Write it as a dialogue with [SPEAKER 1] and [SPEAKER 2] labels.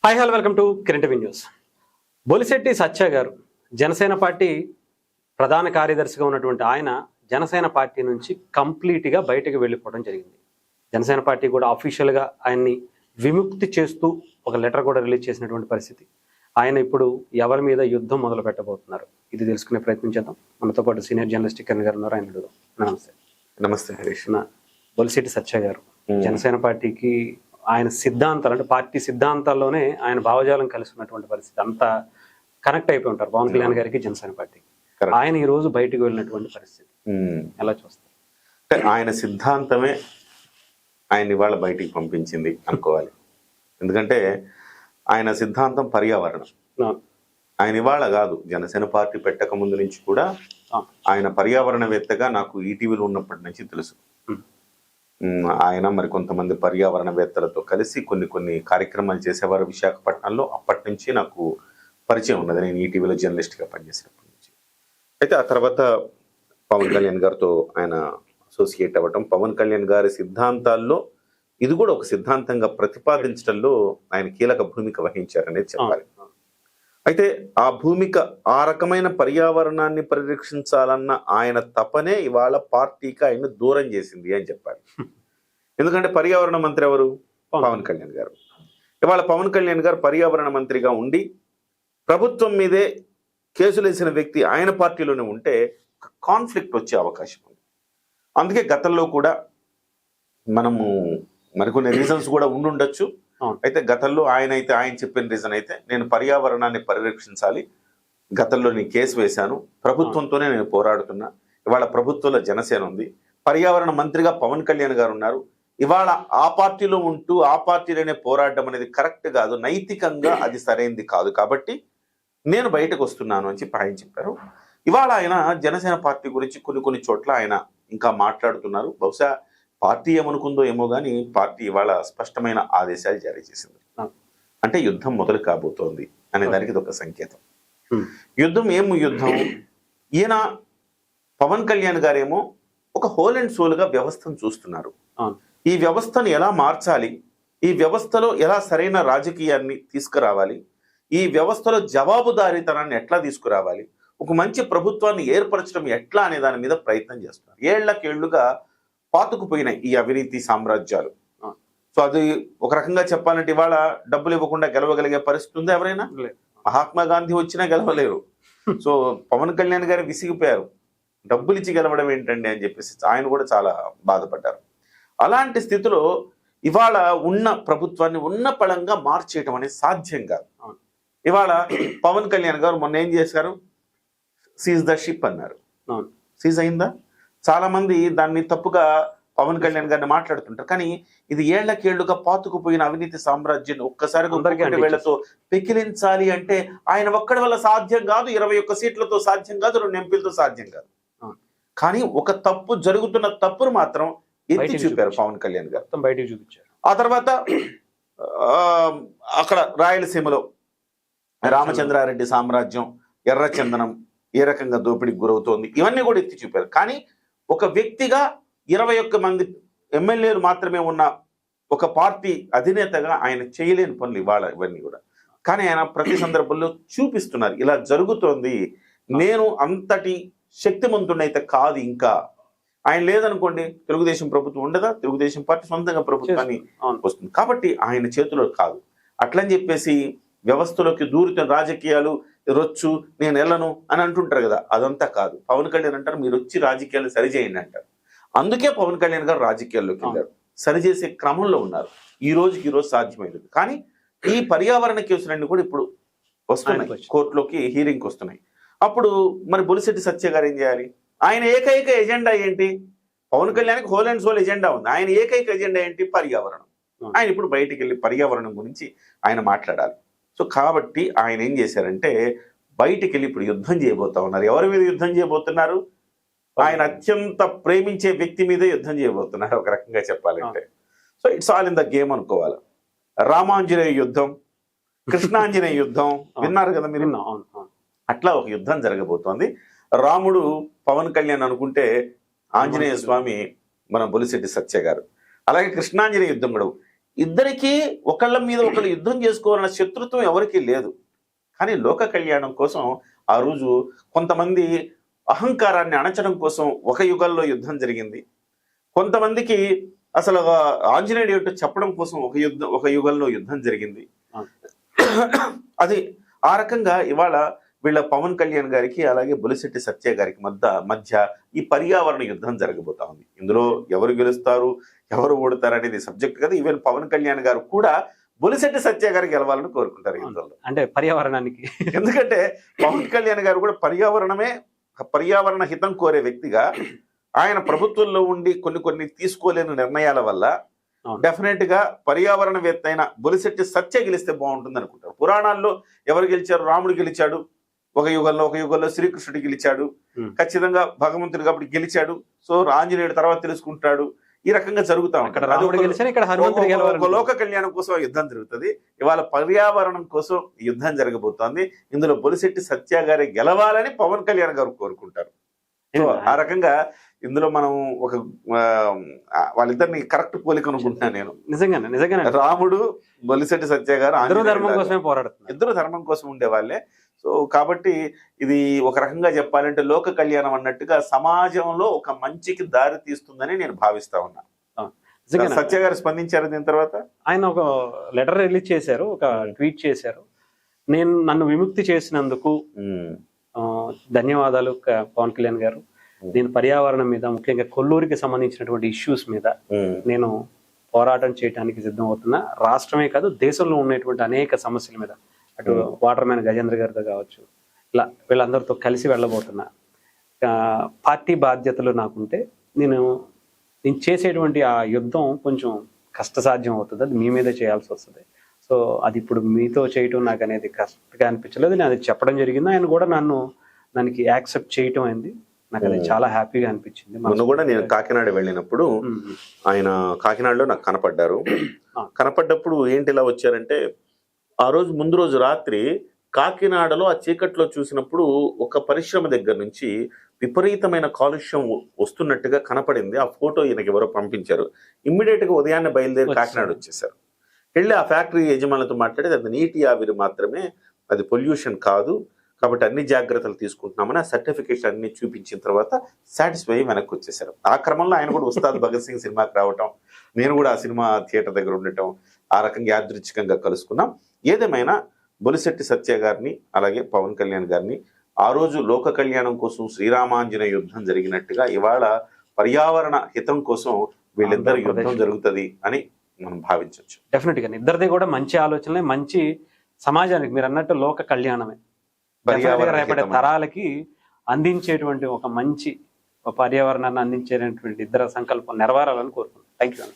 [SPEAKER 1] Hi hello welcome to current news. Bolisetti Satya garu Janasena party ప్రధాన కార్యదర్శిగా ఉన్నటువంటి ఆయన జనసేన పార్టీ నుంచి కంప్లీట్గా బయటకు వెళ్ళిపోవడం జరిగింది. జనసేన పార్టీ కూడా అఫీషియల్గా ఆయన్ని విముక్తి చేస్తూ ఒక లెటర్ కూడా రిలీజ్ చేసినటువంటి పరిస్థితి. ఆయన ఇప్పుడు ఎవరి మీద యుద్ధం మొదలు పెట్టబోతున్నారు ఇది తెలుసుకునే ప్రయత్నం చేద్దాం. మనతో పాటు సీనియర్ జర్నలిస్ట్ కిరణ్ గారు ఉన్నారు. ఆయన అడుగుదాం. నమస్తే.
[SPEAKER 2] నమస్తే హరీష్.
[SPEAKER 1] బొలిశెట్టి సత్య గారు జనసేన పార్టీకి ఆయన సిద్ధాంతాలు అంటే పార్టీ సిద్ధాంతాల్లోనే ఆయన భావజాలం కలిసి ఉన్నటువంటి పరిస్థితి. అంతా కనెక్ట్ అయిపోయి ఉంటారు పవన్ కళ్యాణ్ గారికి జనసేన పార్టీకి. ఆయన ఈ రోజు బయటకు వెళ్ళినటువంటి పరిస్థితి ఎలా చూస్తారు?
[SPEAKER 2] ఆయన సిద్ధాంతమే ఆయన ఇవాళ బయటికి పంపించింది అనుకోవాలి. ఎందుకంటే ఆయన సిద్ధాంతం పర్యావరణం. ఆయన ఇవాళ కాదు, జనసేన పార్టీ పెట్టక ముందు నుంచి కూడా ఆయన పర్యావరణవేత్తగా నాకు ఈటీవీలో ఉన్నప్పటి నుంచి తెలుసు. ఆయన మరి కొంతమంది పర్యావరణవేత్తలతో కలిసి కొన్ని కార్యక్రమాలు చేసేవారు విశాఖపట్నంలో. అప్పటి నుంచి నాకు పరిచయం ఉన్నది, నేను ఈటీవీలో జర్నలిస్ట్గా పనిచేసినప్పటి నుంచి. అయితే ఆ తర్వాత పవన్ కళ్యాణ్ గారితో ఆయన అసోసియేట్ అవ్వటం, పవన్ కళ్యాణ్ గారి సిద్ధాంతాల్లో ఇది కూడా ఒక సిద్ధాంతంగా ప్రతిపాదించడంలో ఆయన కీలక భూమిక వహించారనేది చెప్పాలి. అయితే ఆ భూమిక, ఆ రకమైన పర్యావరణాన్ని పరిరక్షించాలన్న ఆయన తపనే ఇవాళ పార్టీకి ఆయన దూరం చేసింది అని చెప్పాలి. ఎందుకంటే పర్యావరణ మంత్రి ఎవరు? పవన్ కళ్యాణ్ గారు. ఇవాళ పవన్ కళ్యాణ్ గారు పర్యావరణ మంత్రిగా ఉండి ప్రభుత్వం మీదే కేసులు వేసిన వ్యక్తి ఆయన పార్టీలోనే ఉంటే కాన్ఫ్లిక్ట్ వచ్చే అవకాశం ఉంది. అందుకే గతంలో కూడా మనము మరికొన్ని రీజన్స్ కూడా ఉండుండొచ్చు. అయితే గతంలో ఆయన చెప్పిన రీజన్ అయితే, నేను పర్యావరణాన్ని పరిరక్షించాలి, గతంలో నేను కేసు వేశాను, ప్రభుత్వంతోనే నేను పోరాడుతున్నా, ఇవాళ ప్రభుత్వంలో జనసేన ఉంది, పర్యావరణ మంత్రిగా పవన్ కళ్యాణ్ గారు ఉన్నారు, ఇవాళ ఆ పార్టీలో ఉంటూ ఆ పార్టీలోనే పోరాడడం అనేది కరెక్ట్ కాదు, నైతికంగా అది సరైనది కాదు, కాబట్టి నేను బయటకు వస్తున్నాను అని చెప్పి ఆయన చెప్పారు. ఇవాళ ఆయన జనసేన పార్టీ గురించి కొన్ని చోట్ల ఆయన ఇంకా మాట్లాడుతున్నారు. బహుశా పార్టీ ఏమనుకుందో ఏమో కానీ పార్టీ ఇవాళ స్పష్టమైన ఆదేశాలు జారీ చేసింది. అంటే యుద్ధం మొదలు కాబోతోంది అనే దానికి ఇది ఒక సంకేతం. యుద్ధం ఈయన పవన్ కళ్యాణ్ గారేమో ఒక హోల్ అండ్ సోల్ గా వ్యవస్థను చూస్తున్నారు. ఈ వ్యవస్థను ఎలా మార్చాలి, ఈ వ్యవస్థలో ఎలా సరైన రాజకీయాన్ని తీసుకురావాలి, ఈ వ్యవస్థలో జవాబుదారీతనాన్ని ఎట్లా తీసుకురావాలి, ఒక మంచి ప్రభుత్వాన్ని ఏర్పరచడం ఎట్లా అనే దాని మీద ప్రయత్నం చేస్తున్నారు. ఏళ్లకేళ్లుగా పాతుకుపోయినాయి ఈ అవినీతి సామ్రాజ్యాలు. సో అది ఒక రకంగా చెప్పాలంటే ఇవాళ డబ్బులు ఇవ్వకుండా గెలవగలిగే పరిస్థితి ఉందా? ఎవరైనా? మహాత్మా గాంధీ వచ్చినా గెలవలేరు. సో పవన్ కళ్యాణ్ గారు విసిగిపోయారు, డబ్బులు ఇచ్చి గెలవడం ఏంటండి అని చెప్పేసి ఆయన కూడా చాలా బాధపడ్డారు. అలాంటి స్థితిలో ఇవాళ ఉన్న ప్రభుత్వాన్ని ఉన్న పళంగా మార్చేయటం అనేది సాధ్యం కాదు. ఇవాళ పవన్ కళ్యాణ్ గారు మొన్న ఏం చేశారు? సీజ్ ద షిప్ అన్నారు. సీజ్ అయిందా? చాలా మంది దాన్ని తప్పుగా పవన్ కళ్యాణ్ గారిని మాట్లాడుతుంటారు. కానీ ఇది ఏళ్లకేళ్లుగా పాతుకుపోయిన అవినీతి సామ్రాజ్యాన్ని ఒక్కసారిగా వేళ్లతో పెకిలించాలి అంటే ఆయన ఒక్కడి వల్ల సాధ్యం కాదు. 21 సీట్లతో సాధ్యం కాదు, 2 ఎంపీలతో సాధ్యం కాదు. కానీ ఒక తప్పు జరుగుతున్న తప్పును మాత్రం ఎత్తి చూపారు పవన్ కళ్యాణ్ గారు, బయటికి చూపించారు. ఆ తర్వాత అక్కడ రాయలసీమలో రామచంద్రారెడ్డి సామ్రాజ్యం, ఎర్రచందనం ఏ రకంగా దోపిడీకి గురవుతోంది, ఇవన్నీ కూడా ఎత్తి చూపారు. కానీ ఒక వ్యక్తిగా 21 మంది ఎమ్మెల్యేలు మాత్రమే ఉన్న ఒక పార్టీ అధినేతగా ఆయన చేయలేని పనులు ఇవాళ ఇవన్నీ కూడా. కానీ ఆయన ప్రతి సందర్భంలో చూపిస్తున్నారు, ఇలా జరుగుతోంది, నేను అంతటి శక్తిమంతుడైతే కాదు. ఇంకా ఆయన లేదనుకోండి, తెలుగుదేశం ప్రభుత్వం ఉండదా? తెలుగుదేశం పార్టీ సొంతంగా ప్రభుత్వాన్ని వస్తుంది. కాబట్టి ఆయన చేతిలో కాదు. అట్లని చెప్పేసి వ్యవస్థలోకి దూరిన రాజకీయాలు రొచ్చు, నేను వెళ్ళను అని అంటుంటారు కదా, అదంతా కాదు. పవన్ కళ్యాణ్ అంటారు, మీరు వచ్చి రాజకీయాలు సరిచేయండి అంటారు. అందుకే పవన్ కళ్యాణ్ గారు రాజకీయాల్లోకి వెళ్ళారు, సరిచేసే క్రమంలో ఉన్నారు. ఈ రోజు సాధ్యమైనది. కానీ ఈ పర్యావరణ కేసులన్నీ కూడా ఇప్పుడు వస్తున్నాయి, కోర్టులోకి హీరింగ్కి వస్తున్నాయి. అప్పుడు మరి బొలిశెట్టి సత్య గారు ఏం చేయాలి? ఆయన ఏకైక ఎజెండా ఏంటి? పవన్ కళ్యాణ్కి హోల్ అండ్ సోల్ ఎజెండా ఉంది, ఆయన ఏకైక ఎజెండా ఏంటి? పర్యావరణం. ఆయన ఇప్పుడు బయటికి వెళ్ళి పర్యావరణం గురించి ఆయన మాట్లాడాలి. సో కాబట్టి ఆయన ఏం చేశారంటే బయటికి వెళ్ళి ఇప్పుడు యుద్ధం చేయబోతా ఉన్నారు. ఎవరి మీద యుద్ధం చేయబోతున్నారు? ఆయన అత్యంత ప్రేమించే వ్యక్తి మీదే యుద్ధం చేయబోతున్నారు ఒక రకంగా చెప్పాలంటే. So it's all in the game అనుకోవాలి. రామాంజనేయ యుద్ధం, కృష్ణాంజనేయ యుద్ధం విన్నారు కదా మీరు? అట్లా ఒక యుద్ధం జరగబోతోంది. రాముడు పవన్ కళ్యాణ్ అనుకుంటే ఆంజనేయ స్వామి మన బొలిశెట్టి సత్య గారు. అలాగే కృష్ణాంజనేయ యుద్ధం కూడా ఇద్దరికీ ఒకళ్ళ మీద ఒకళ్ళు యుద్ధం చేసుకోవాలన్న శత్రుత్వం ఎవరికీ లేదు. కానీ లోక కళ్యాణం కోసం ఆ రోజు కొంతమంది అహంకారాన్ని అణచడం కోసం ఒక యుగంలో యుద్ధం జరిగింది. కొంతమందికి అసలు ఆంజనేయుడు ఏంటో చెప్పడం కోసం ఒక యుగంలో యుద్ధం జరిగింది. అది ఆ రకంగా ఇవాళ వీళ్ళ పవన్ కళ్యాణ్ గారికి అలాగే బొలిశెట్టి సత్య గారికి మధ్య ఈ పర్యావరణ యుద్ధం జరగబోతా ఉంది. ఇందులో ఎవరు గెలుస్తారు ఎవరు ఓడతారు అనేది సబ్జెక్ట్ కదా. ఈవెన్ పవన్ కళ్యాణ్ గారు కూడా బొలిశెట్టి సత్య గారు గెలవాలని కోరుకుంటారు యుద్ధంలో,
[SPEAKER 1] అంటే పర్యావరణానికి.
[SPEAKER 2] ఎందుకంటే పవన్ కళ్యాణ్ గారు కూడా పర్యావరణ హితం కోరే వ్యక్తిగా ఆయన ప్రభుత్వంలో ఉండి కొన్ని తీసుకోలేని నిర్ణయాల వల్ల డెఫినెట్ గా పర్యావరణవేత్త అయిన బొలిశెట్టి సత్య గెలిస్తే బాగుంటుంది అనుకుంటారు. పురాణాల్లో ఎవరు గెలిచారు? రాముడు గెలిచాడు ఒక యుగంలో, శ్రీకృష్ణుడు గెలిచాడు, ఖచ్చితంగా భగవంతుడు కాబట్టి గెలిచాడు. సో ఆంజనేయుడు తర్వాత తెలుసుకుంటాడు. ఈ రకంగా జరుగుతా ఉంటాడు. లోక కళ్యాణం కోసం యుద్ధం జరుగుతుంది. ఇవాళ పర్యావరణం కోసం యుద్ధం జరగబోతోంది. ఇందులో బొలిశెట్టి సత్య గారే గెలవాలని పవన్ కళ్యాణ్ గారు కోరుకుంటారు. సో ఆ రకంగా ఇందులో మనం వాళ్ళిద్దరిని కరెక్ట్ పోలిక అనుకుంటున్నాను నేను.
[SPEAKER 1] నిజంగానే
[SPEAKER 2] రాముడు బొలిశెట్టి సత్య గారు
[SPEAKER 1] ఇద్దరు
[SPEAKER 2] ధర్మం కోసం ఉండేవాళ్ళే. సో కాబట్టి ఇది ఒక రకంగా చెప్పాలంటే లోక కళ్యాణం అన్నట్టుగా సమాజంలో ఒక మంచికి దారి తీస్తుందని నేను భావిస్తా ఉన్నా. సత్య గారు స్పందించారు దీని తర్వాత.
[SPEAKER 1] ఆయన ఒక లెటర్ రిలీజ్ చేశారు, ఒక ట్వీట్ చేశారు. నన్ను విముక్తి చేసినందుకు ధన్యవాదాలు పవన్ కళ్యాణ్ గారు. నేను పర్యావరణం మీద, ముఖ్యంగా కొల్లూరికి సంబంధించినటువంటి ఇష్యూస్ మీద నేను పోరాటం చేయడానికి సిద్ధం అవుతున్నా. రాష్ట్రమే కాదు, దేశంలో ఉన్నటువంటి అనేక సమస్యల మీద, అటు వాటర్ మ్యాన్ గజేంద్ర గారితో కావచ్చు, ఇలా వీళ్ళందరితో కలిసి వెళ్ళబోతున్నా. పార్టీ బాధ్యతలు నాకుంటే నేను చేసేటువంటి ఆ యుద్ధం కొంచెం కష్టసాధ్యం అవుతుంది. అది మీ మీదే చేయాల్సి వస్తుంది. సో అది ఇప్పుడు మీతో చేయటం నాకు అనేది కష్టంగా అనిపించలేదు. నేను అది చెప్పడం జరిగింది. ఆయన కూడా దానికి యాక్సెప్ట్ చేయటం అయింది. నాకు అది చాలా హ్యాపీగా అనిపించింది.
[SPEAKER 2] మొన్న కూడా నేను కాకినాడ వెళ్ళినప్పుడు ఆయన కాకినాడలో నాకు కనపడ్డారు. కనపడ్డప్పుడు ఏంటి ఇలా వచ్చారంటే, ఆ రోజు ముందు రోజు రాత్రి కాకినాడలో ఆ చీకట్లో చూసినప్పుడు ఒక పరిశ్రమ దగ్గర నుంచి విపరీతమైన కాలుష్యం వస్తున్నట్టుగా కనపడింది. ఆ ఫోటో ఈయనకి ఎవరో పంపించారు. ఇమ్మీడియట్ గా ఉదయాన్నే బయలుదేరి కాకినాడ వచ్చేసారు. వెళ్ళి ఆ ఫ్యాక్టరీ యజమానులతో మాట్లాడి అది నీటి ఆవిరి మాత్రమే, అది పొల్యూషన్ కాదు, కాబట్టి అన్ని జాగ్రత్తలు తీసుకుంటున్నామని ఆ సర్టిఫికేట్ అన్ని చూపించిన తర్వాత సాటిస్ఫై వెనక్కి వచ్చేసారు. ఆ క్రమంలో ఆయన కూడా ఉస్తాద్ భగత్ సింగ్ సినిమాకి రావటం, నేను కూడా ఆ సినిమా థియేటర్ దగ్గర ఉండటం, ఆ రకంగా యాదృచ్ఛికంగా కలుసుకున్నాం. ఏదేమైనా బొలిశెట్టి సత్య గారిని అలాగే పవన్ కళ్యాణ్ గారిని ఆ రోజు లోక కళ్యాణం కోసం శ్రీరామాంజనేయ యుద్ధం జరిగినట్టుగా ఇవాళ పర్యావరణ హితం కోసం వీళ్ళిద్దరు యుద్ధం జరుగుతుంది అని మనం భావించవచ్చు.
[SPEAKER 1] డెఫినెట్ గా ఇద్దరిది కూడా మంచి ఆలోచనలే, మంచి సమాజానికి మీరు అన్నట్టు లోక కళ్యాణమే, రేపటి తరాలకి అందించేటువంటి ఒక మంచి పర్యావరణాన్ని అందించేటువంటి ఇద్దరు సంకల్పం నెరవేరాలని కోరుకుంటున్నాను. Thank you.